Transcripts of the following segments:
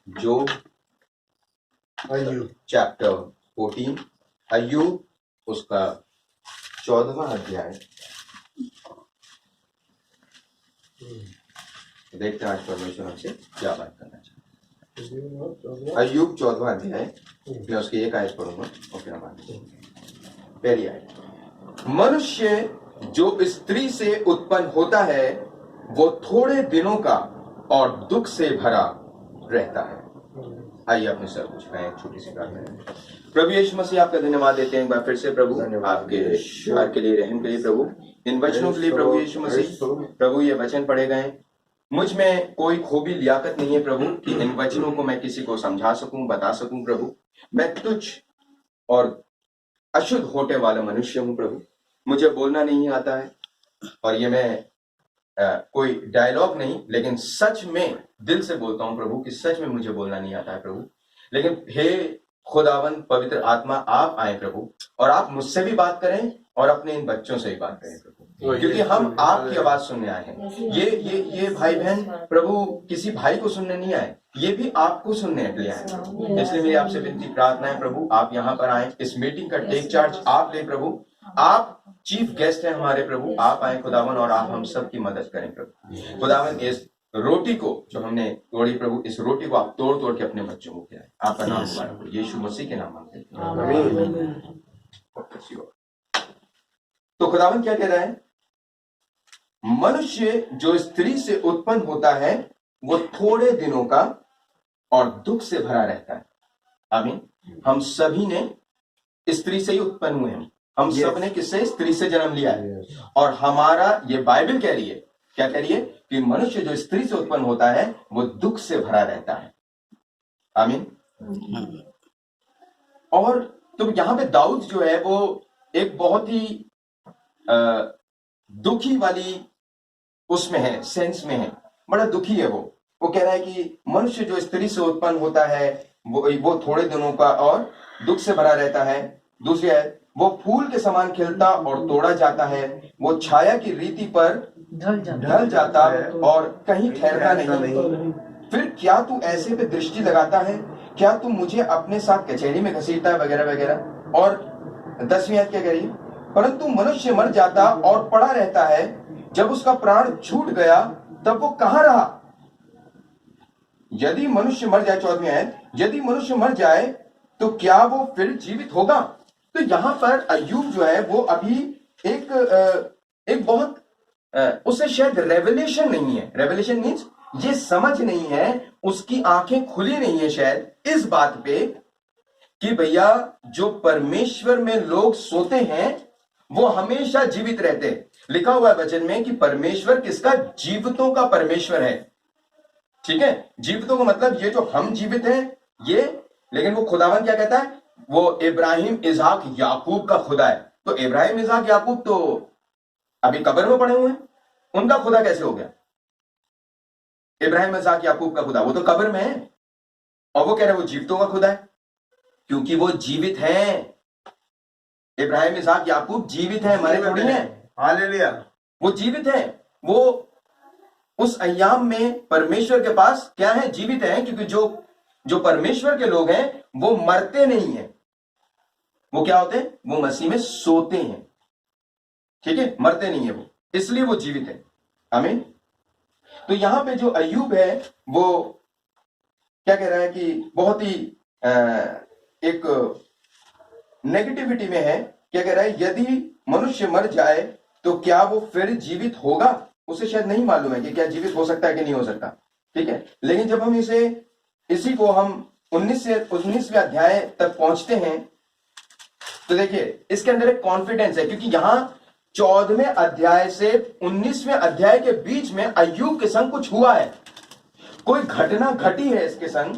जो चैप्टर 14, अय्यूब उसका 14वां अध्याय। देखते हैं आज परमेश्वर हमसे क्या बात करना चाहते हैं। अय्यूब 14वां अध्याय, मैं उसकी एक आयत पढ़ूंगा और फिर हम आगे। पहली आयत, मनुष्य जो स्त्री से उत्पन्न होता है वो थोड़े दिनों का और दुख से भरा रहता है। आइए अपने सर कुछ एक छोटी सी प्रार्थना। प्रभु यीशु मसीह, आपका धन्यवाद देते हैं एक बार फिर से प्रभु, आपके प्यार के लिए, रहम के लिए प्रभु, इन वचनों के लिए प्रभु यीशु मसीह। प्रभु ये वचन पढ़े गए, मुझ में कोई खूबी लियाकत नहीं है प्रभु कि इन वचनों को मैं किसी को समझा सकूं, बता सकूं प्रभु। मैं तुच्छ और अशुद्ध होने वाला मनुष्य हूं प्रभु, मुझे बोलना नहीं आता है। और ये मैं कोई डायलॉग नहीं, लेकिन सच में दिल से बोलता हूं प्रभु कि सच में मुझे बोलना नहीं आता है प्रभु। लेकिन हे खुदावन पवित्र आत्मा, आप आए प्रभु और आप मुझसे भी बात करें और अपने इन बच्चों से भी बात करें प्रभु, क्योंकि हम आपकी आवाज सुनने आए हैं। ये भाई बहन प्रभु किसी भाई को सुनने नहीं आए, ये भी आपको सुनने के लिए आए। इसलिए मेरी आपसे विनती प्रार्थना है प्रभु, आप यहाँ पर आए, इस मीटिंग का टेक चार्ज आप ले प्रभु। आप चीफ गेस्ट हैं हमारे प्रभु, आप आए खुदावन और आप हम सब की मदद करें प्रभु। खुदावन इस रोटी को जो हमने तोड़ी प्रभु, इस रोटी को आप तोड़ तोड़ के अपने बच्चों को खिलाएं। आपका नाम मुबारक हो, यीशु मसीह के नाम मांगते हैं। तो खुदावन क्या कह रहा है? मनुष्य जो स्त्री से उत्पन्न होता है वो थोड़े दिनों का और दुख से भरा रहता है। आमीन। हम सभी ने स्त्री से ही उत्पन्न हुए हैं, हम सब ने किससे? स्त्री से जन्म लिया है। और हमारा ये बाइबल कह रही है, क्या कह रही है? कि मनुष्य जो स्त्री से उत्पन्न होता है वो दुख से भरा रहता है। आमीन। और तो यहाँ पे दाऊद जो है वो एक बहुत ही दुखी वाली उसमें है, सेंस में है, बड़ा दुखी है वो कह रहा है कि मनुष्य जो स्त्री से उत्पन्न होता है वो थोड़े दिनों का और दुख से भरा रहता है। दूसरी है, वो फूल के समान खिलता और तोड़ा जाता है, वो छाया की रीति पर ढल जाता और कहीं ठहरता नहीं। फिर क्या तू ऐसे पे दृष्टि लगाता है? क्या तू मुझे अपने साथ कचहरी में घसीटता है? वगैरह वगैरह। और 10वीं आयत क्या कह रही है? परंतु मनुष्य मर जाता और पड़ा रहता है, जब उसका प्राण छूट गया तब वो कहां रहा? यदि मनुष्य मर जाए, 14वीं आयत, यदि मनुष्य मर जाए तो क्या वो फिर जीवित होगा? तो यहां पर अय्यूब जो है वो अभी एक बहुत उसे शायद रेवलेशन नहीं है। रेवलेशन मीन्स ये समझ नहीं है, उसकी आंखें खुली नहीं है शायद इस बात पे कि भैया जो परमेश्वर में लोग सोते हैं वो हमेशा जीवित रहते हैं। लिखा हुआ है वचन में कि परमेश्वर किसका? जीवितों का परमेश्वर है। ठीक है, जीवितों का मतलब ये जो हम जीवित हैं ये, लेकिन वो खुदावन क्या कहता है? वो इब्राहिम, इसाक, याकूब का खुदा है। तो इब्राहिम, इसाक, याकूब तो अभी कब्र में पड़े हुए हैं, उनका खुदा कैसे हो गया? इब्राहिम, इसाक, याकूब का खुदा वो तो कब्र में है और वो कह रहे वो जीवितों का खुदा है, क्योंकि वो जीवित हैं। इब्राहिम, इसाक, याकूब जीवित हैं, मरे थोड़ी हैं। हालेलुया। वो जीवित हैं, वो उस अय्याम में परमेश्वर के पास क्या है? जीवित हैं, क्योंकि जो परमेश्वर के लोग हैं वो मरते नहीं हैं। वो क्या होते हैं? वो मसीह में सोते हैं। ठीक है, मरते नहीं है वो, इसलिए वो जीवित है। आमीन। तो यहां पे जो अय्यूब है वो क्या कह रहा है कि बहुत ही एक नेगेटिविटी में है। क्या कह रहा है? यदि मनुष्य मर जाए तो क्या वो फिर जीवित होगा? उसे शायद नहीं मालूम है कि क्या जीवित हो सकता है कि नहीं हो सकता। ठीक है, लेकिन जब हम इसी को हम 19वें अध्याय तक पहुंचते हैं तो देखिए इसके अंदर एक कॉन्फिडेंस है, क्योंकि यहां 14वें अध्याय से 19वें अध्याय के बीच में अय्यूब के संग कुछ हुआ है, कोई घटना घटी है इसके संग,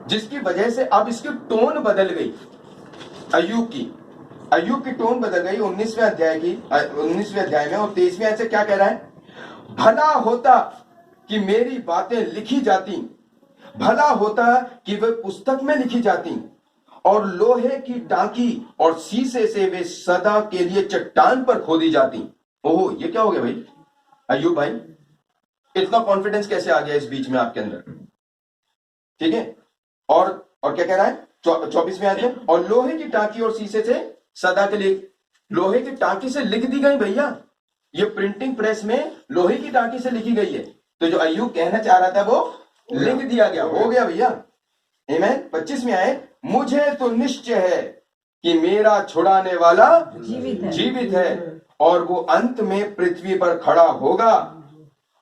जिसकी वजह से अब इसकी टोन बदल गई। अय्यूब की टोन बदल गई 19वें अध्याय में। और 23वें आयत से क्या कह रहा है? भला होता कि मेरी बातें लिखी जाती, भला होता कि वे पुस्तक में लिखी जाती, और लोहे की टांकी और शीशे से वे सदा के लिए चट्टान पर खोदी जाती। ओहो, ये क्या हो गया भाई? अय्यूब भाई, इतना कॉन्फिडेंस कैसे आ गया इस बीच में आपके अंदर? ठीक है। और क्या कह रहा है 24वें आयत में, और लोहे की टांकी और शीशे से सदा के लिए। लोहे की टांकी से लिख दी गई भैया, ये प्रिंटिंग प्रेस में लोहे की टांकी से लिखी गई है। तो जो अय्यूब कहना चाह रहा था वो लिख दिया गया, हो गया भैया। आमीन। 25वें आयत, मुझे तो निश्चय है कि मेरा छुड़ाने वाला जीवित है और वो अंत में पृथ्वी पर खड़ा होगा,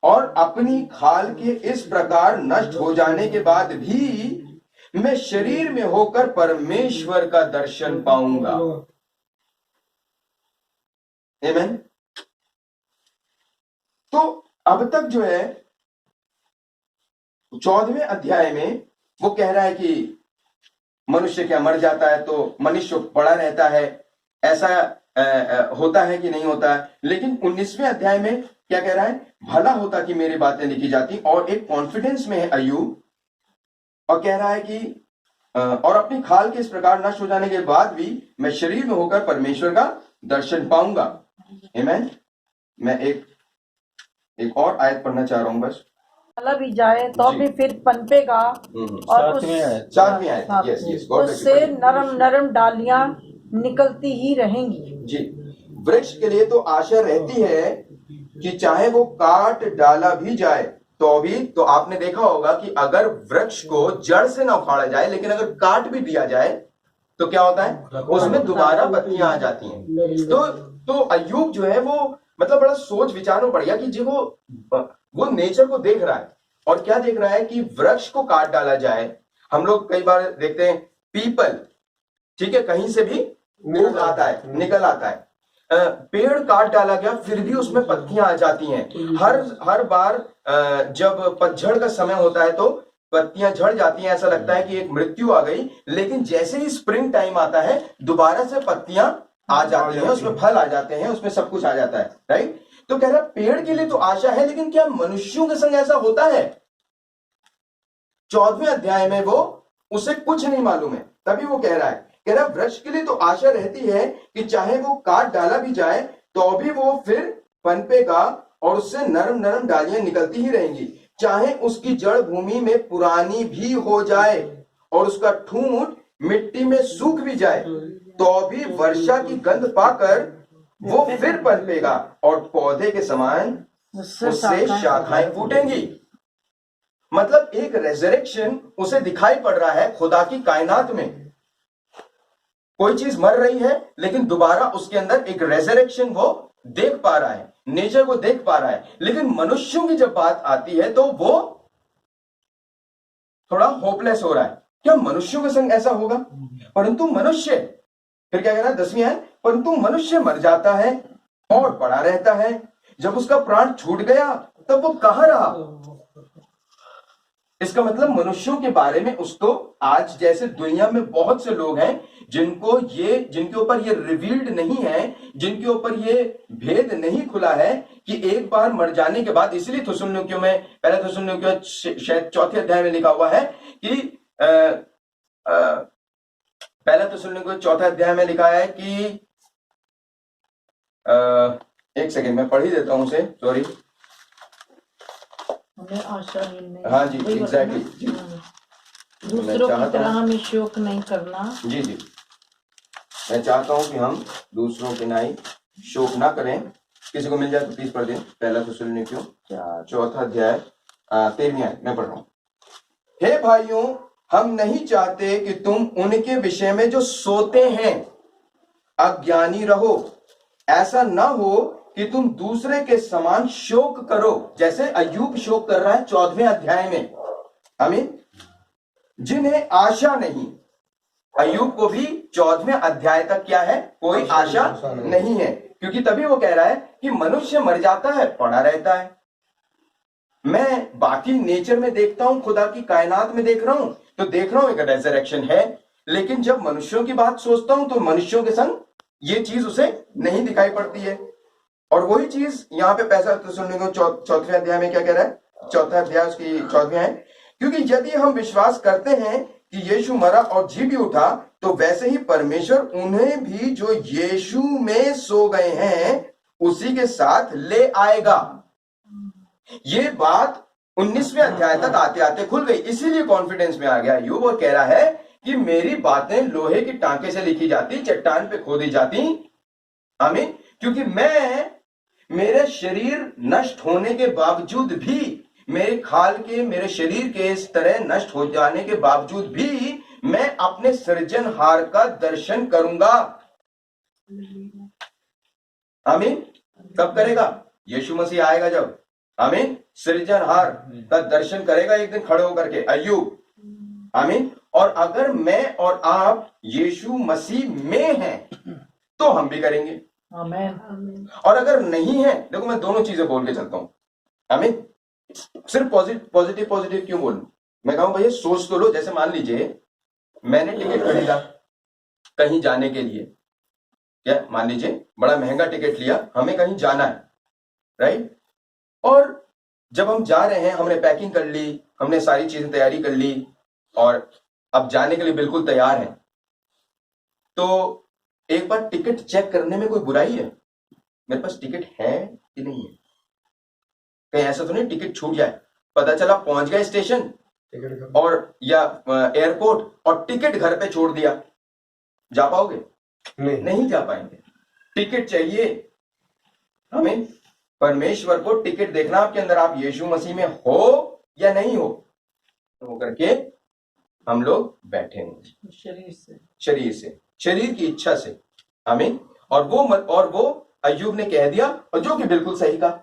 और अपनी खाल के इस प्रकार नष्ट हो जाने के बाद भी मैं शरीर में होकर परमेश्वर का दर्शन पाऊंगा। आमीन। तो अब तक जो है 14वें अध्याय में वो कह रहा है कि मनुष्य क्या मर जाता है तो मनुष्य पड़ा रहता है, ऐसा होता है कि नहीं होता है। लेकिन 19वें अध्याय में क्या कह रहा है, भला होता कि मेरी बातें लिखी जाती, और एक कॉन्फिडेंस में है अय्यूब, और कह रहा है कि और अपनी खाल के इस प्रकार नष्ट हो जाने के बाद भी मैं शरीर में होकर परमेश्वर का दर्शन पाऊंगा। आमीन। मैं एक और आयत पढ़ना चाह रहा हूं बस। चला भी जाए तो भी फिर पनपेगा और सातवीं आयत, यस, उससे नरम नरम डालियां निकलती ही रहेंगी। जी। वृक्ष के लिए तो आशा रहती है कि चाहे वो काट डाला भी जाए तो भी, तो आपने देखा होगा कि अगर वृक्ष को जड़ से ना उखाड़ा जाए, लेकिन अगर काट भी दिया जाए तो क्या होता है, उसमें दोबारा पत्तियां आ जाती हैं। तो अय्यूब जो है वो मतलब बड़ा सोच विचार में पड़ गया कि जो वो नेचर को देख रहा है, और क्या देख रहा है कि वृक्ष को काट डाला जाए। हम लोग कई बार देखते हैं पीपल, ठीक है, कहीं से भी उग आता है, निकल आता है। पेड़ काट डाला गया फिर भी उसमें पत्तियां आ जाती हैं। हर बार जब पतझड़ का समय होता है तो पत्तियां झड़ जाती हैं, ऐसा लगता है कि एक मृत्यु आ गई। लेकिन जैसे ही स्प्रिंग टाइम आता है दोबारा से पत्तियां आ जाती हैं, उसमें फल आ जाते हैं, उसमें सब कुछ आ जाता है, राइट। तो कह रहा पेड़ के लिए तो आशा है, लेकिन क्या मनुष्यों के संग ऐसा होता है? 14वें अध्याय में वो उसे कुछ नहीं मालूम है, तभी वो कह रहा वृक्ष के लिए तो आशा रहती है कि चाहे वो काट डाला भी जाए तो भी वो फिर पनपेगा और उससे नरम नरम डालियां निकलती ही रहेंगी। चाहे उसकी जड़ भूमि में पुरानी भी हो जाए और उसका ठूंठ मिट्टी में सूख भी जाए तो भी वर्षा की गंध पाकर वो फिर पनपेगा और पौधे के समान उससे शाखाएं फूटेंगी। मतलब एक रेजरेक्शन उसे दिखाई पड़ रहा है खुदा की कायनात में। कोई चीज मर रही है लेकिन दोबारा उसके अंदर एक रेजरेक्शन वो देख पा रहा है, नेचर को देख पा रहा है। लेकिन मनुष्यों की जब बात आती है तो वो थोड़ा होपलेस हो रहा है। क्या मनुष्यों के संग ऐसा होगा? परंतु मनुष्य, फिर क्या कह रहा है 10वीं आयत, परंतु मनुष्य मर जाता है और पड़ा रहता है, जब उसका प्राण छूट गया तब वो कहां रहा? इसका मतलब मनुष्यों के बारे में उसको आज जैसे दुनिया में बहुत से लोग हैं जिनके ऊपर ये रिवील्ड नहीं है, जिनके ऊपर ये भेद नहीं खुला है कि एक बार मर जाने के बाद, इसलिए थिस्सलुनीकियों में, पहले थिस्सलुनीकियों शायद 4थे अध्याय में लिखा हुआ है कि पहले थिस्सलुनीकियों 4थे अध्याय में लिखा है कि एक सेकेंड मैं पढ़ ही देता हूं उसे, सॉरी। हाँ जी, एग्जैक्टली। दूसरों की तरह हमें शोक नहीं करना। जी, मैं चाहता हूं कि हम दूसरों के नहीं शोक ना करें। किसी को मिल जाए तो प्लीज पढ़ दें। पहला थिस्सलुनीकियों 4th अध्याय 13वीं आयत मैं पढ़ रहा हूं। हे भाइयों, हम नहीं चाहते कि तुम उनके विषय में जो सोते हैं अज्ञानी रहो। ऐसा ना हो कि तुम दूसरे के समान शोक करो, जैसे अय्यूब शोक कर रहा है 14वें अध्याय में। आमीन। जिन्हें आशा नहीं, अय्यूब को भी 14वें अध्याय तक क्या है, कोई आशा नहीं है, क्योंकि तभी वो कह रहा है कि मनुष्य मर जाता है, पड़ा रहता है। मैं बाकी नेचर में देखता हूं, खुदा की कायनात में देख रहा हूं तो देख रहा हूं एक रेजरेक्शन है, लेकिन जब मनुष्यों की बात सोचता हूं तो मनुष्यों के संग ये चीज उसे नहीं दिखाई पड़ती है। और वही चीज यहाँ पे पहला थिस्सलुनीकियों 4th अध्याय में क्या कह रहा है, 4th अध्याय उसकी 14वीं है, क्योंकि यदि हम विश्वास करते हैं कि यीशु मरा और जी भी उठा तो वैसे ही परमेश्वर उन्हें भी जो यीशु में सो गए हैं उसी के साथ ले आएगा। ये बात 19वें अध्याय तक आते आते खुल गई, इसीलिए कॉन्फिडेंस में आ गया अय्यूब और कह रहा है कि मेरी बातें लोहे की टांके से लिखी जाती, चट्टान पे खोदी जाती। आमीन। क्योंकि मैं, मेरे शरीर नष्ट होने के बावजूद भी, मेरे खाल के, मेरे शरीर के इस तरह नष्ट हो जाने के बावजूद भी मैं अपने सृजनहार का दर्शन करूंगा। आमीन। कब करेगा? यीशु मसीह आएगा जब। आमीन। सृजनहार का दर्शन करेगा एक दिन खड़े होकर के अय्यूब। आमीन। और अगर मैं और आप यीशु मसीह में हैं तो हम भी करेंगे। आमीन। और अगर नहीं है, देखो मैं दोनों चीजें बोल के चलता हूं। आमीन। सिर्फ पॉजिटिव पॉजिटिव क्यों बोलूं? मैं कहूं भैया सोच तो लो। जैसे मान लीजिए मैंने टिकट खरीदा कहीं जाने के लिए, क्या मान लीजिए बड़ा महंगा टिकट लिया, हमें कहीं जाना है, राइट? और जब हम जा रहे हैं, हमने पैकिंग कर ली, हमने सारी चीजें तैयारी कर ली और अब जाने के लिए बिल्कुल तैयार हैं, तो एक बार टिकट चेक करने में कोई बुराई है? मेरे पास टिकट है कि नहीं है? कहीं ऐसा तो नहीं टिकट छूट जाए, पता चला पहुंच गए स्टेशन और या एयरपोर्ट और टिकट घर पे छोड़ दिया, जा पाओगे? नहीं जा पाएंगे। टिकट चाहिए हमें। परमेश्वर को टिकट देखना आपके अंदर, आप यीशु मसीह में हो या नहीं हो, तो करके हम लोग बैठे हैं शरीर से, शरीर की इच्छा से। आमीन। और वो अय्यूब ने कह दिया, और जो कि बिल्कुल सही कहा।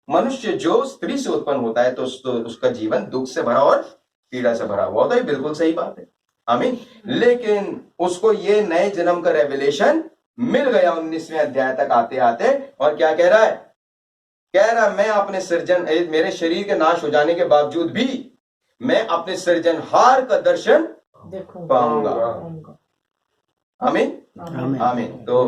मनुष्य जो स्त्री से उत्पन्न होता है तो उसका जीवन दुख से भरा और पीड़ा से भरा हुआ होता है, बिल्कुल सही बात है। आमीन। लेकिन उसको ये नए जन्म का रेवलेशन मिल गया 19वें अध्याय तक आते आते, और क्या कह रहा है? कह रहा मैं अपने सृजन, मेरे शरीर के नाश हो जाने के बावजूद भी मैं अपने सृजनहार का दर्शन पाऊंगा। आमीन। आमीन। तो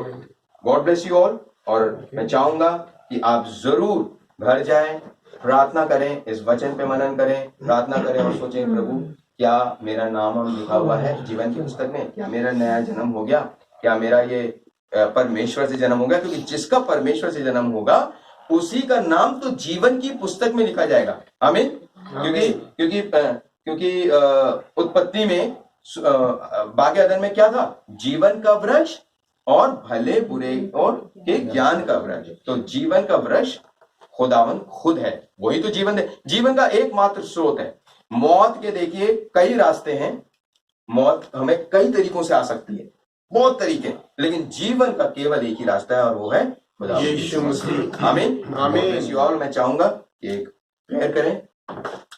गॉड ब्लेस यू ऑल। और मैं चाहूंगा कि आप जरूर घर जाएं, प्रार्थना करें, इस वचन पे मनन करें, प्रार्थना करें और सोचें प्रभु क्या मेरा नाम लिखा हुआ है जीवन की पुस्तक में? क्या मेरा नया जन्म हो गया? क्या मेरा ये परमेश्वर से जन्म हो गया? क्योंकि जिसका परमेश्वर से जन्म होगा उसी का नाम तो जीवन की पुस्तक में लिखा जाएगा। आमीन। क्योंकि उत्पत्ति में बाग अदन में क्या था? जीवन का वृक्ष और भले बुरे और के ज्ञान का वृक्ष। तो जीवन का वृक्ष खुदावन खुद है, वही तो जीवन है, जीवन का एकमात्र स्रोत है। मौत के देखिए कई रास्ते हैं, मौत हमें कई तरीकों से आ सकती है, बहुत तरीके, लेकिन जीवन का केवल एक ही रास्ता है और वो है खुदा यीशु मसीह। आमीन। आमीन। मैं चाहूंगा कि एक प्रेयर करें।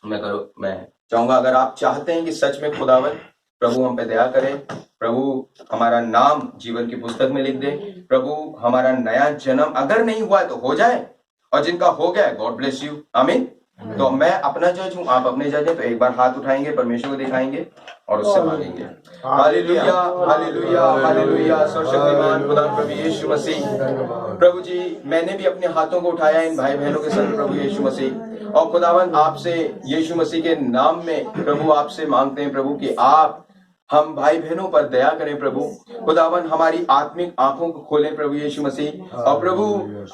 मैं चाहूंगा अगर आप चाहते हैं कि सच में खुदावन प्रभु हम पे दया करे, प्रभु हमारा नाम जीवन की पुस्तक में लिख दे, प्रभु हमारा नया जन्म अगर नहीं हुआ है तो हो जाए, और जिनका हो गया है गॉड ब्लेस यू। आमीन। तो मैं अपना जज हूं, आप अपने जज हैं, तो एक बार हाथ उठाएंगे, परमेश्वर को दिखाएंगे और उससे मांगेंगे। Hallelujah, hallelujah, hallelujah. सर्वशक्तिमान खुदा प्रभु यीशु मसीह, प्रभु जी मैंने भी अपने हाथों को उठाया इन भाई बहनों के संग प्रभु यीशु मसीह, और खुदावन आपसे यीशु मसीह के नाम में प्रभु आपसे मांगते हैं प्रभु कि आप हम भाई बहनों पर दया करें प्रभु। खुदावन हमारी आत्मिक आंखों को खोलें प्रभु यीशु मसीह, और प्रभु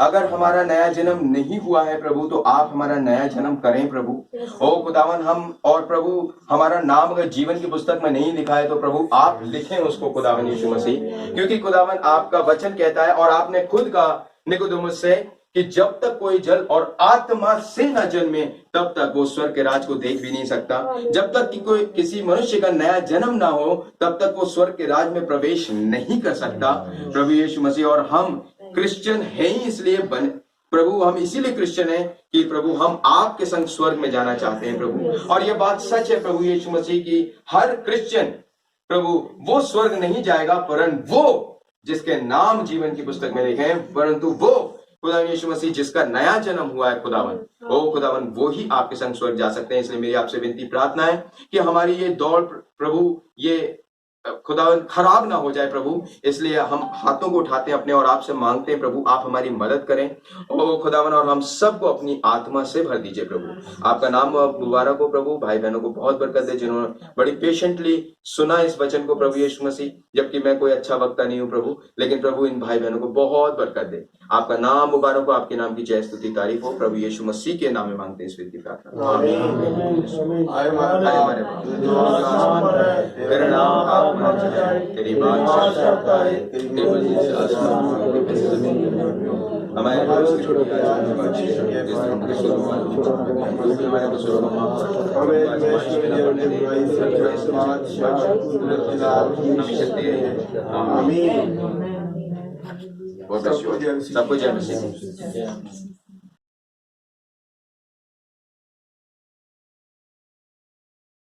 अगर हमारा नया जन्म नहीं हुआ है प्रभु तो आप हमारा नया जन्म करें प्रभु। ओ खुदावन हम, और प्रभु हमारा नाम अगर जीवन की पुस्तक में नहीं लिखा है तो प्रभु आप लिखें उसको खुदावन यीशु मसीह, क्योंकि खुदावन आपका वचन कहता है और आपने खुद कहा निकोदेमुस से कि जब तक कोई जल और आत्मा से न जन्मे तब तक वो स्वर्ग के राज को देख भी नहीं सकता। जब तक कि कोई किसी मनुष्य का नया जन्म ना हो तब तक वो स्वर्ग के राज में प्रवेश नहीं कर सकता प्रभु यीशु मसीह। और हम क्रिश्चियन हैं ही इसलिए प्रभु, हम इसीलिए क्रिश्चियन हैं कि प्रभु हम आपके संग स्वर्ग में जाना चाहते हैं प्रभु। और ये बात सच है प्रभु यीशु मसीह की, हर क्रिश्चियन प्रभु वो स्वर्ग नहीं जाएगा परंतु वो जिसके नाम जीवन की पुस्तक में लिखे हैं, परंतु वो खुदा यीशु मसीह जिसका नया जन्म हुआ है खुदावन, ओ खुदावन वो ही आपके संग स्वर्ग जा सकते हैं। इसलिए मेरी आपसे विनती प्रार्थना है कि हमारी ये दौड़ प्रभु, ये खुदावन खराब ना हो जाए प्रभु, इसलिए हम हाथों को उठाते हैं अपने और आपसे मांगते हैं प्रभु, आप हमारी मदद करें ओ खुदावन, और हम सबको अपनी आत्मा से भर दीजिए प्रभु। आपका नाम मुबारक हो प्रभु। भाई बहनों को बहुत बरकत दे जिन्होंने बड़ी पेशेंटली सुना इस वचन को प्रभु यीशु मसीह, जबकि मैं कोई अच्छा वक्ता नहीं हूँ प्रभु, लेकिन प्रभु इन भाई बहनों को बहुत बरकत दे। आपका नाम मुबारक हो, आपके नाम की जय स्तुति तारीफ हो। प्रभु यीशु मसीह के नाम में मांगते हैं इस विधि की प्रार्थना, आमीन। हमारे बाप जो आसमान पर है, तेरा नाम आपका जाए, तेरी बात करता है, तेरी मर्जी से आसमान में जमीन में हमारे रोज की रोटी आज हमें बख्शे, जिस तरह हमने शुरुआत की हमारे कसूरों को माफ कर, हमें आजमाइश में न पड़ने दे, हमेशा दे, आमीन। सबको जय मसीह।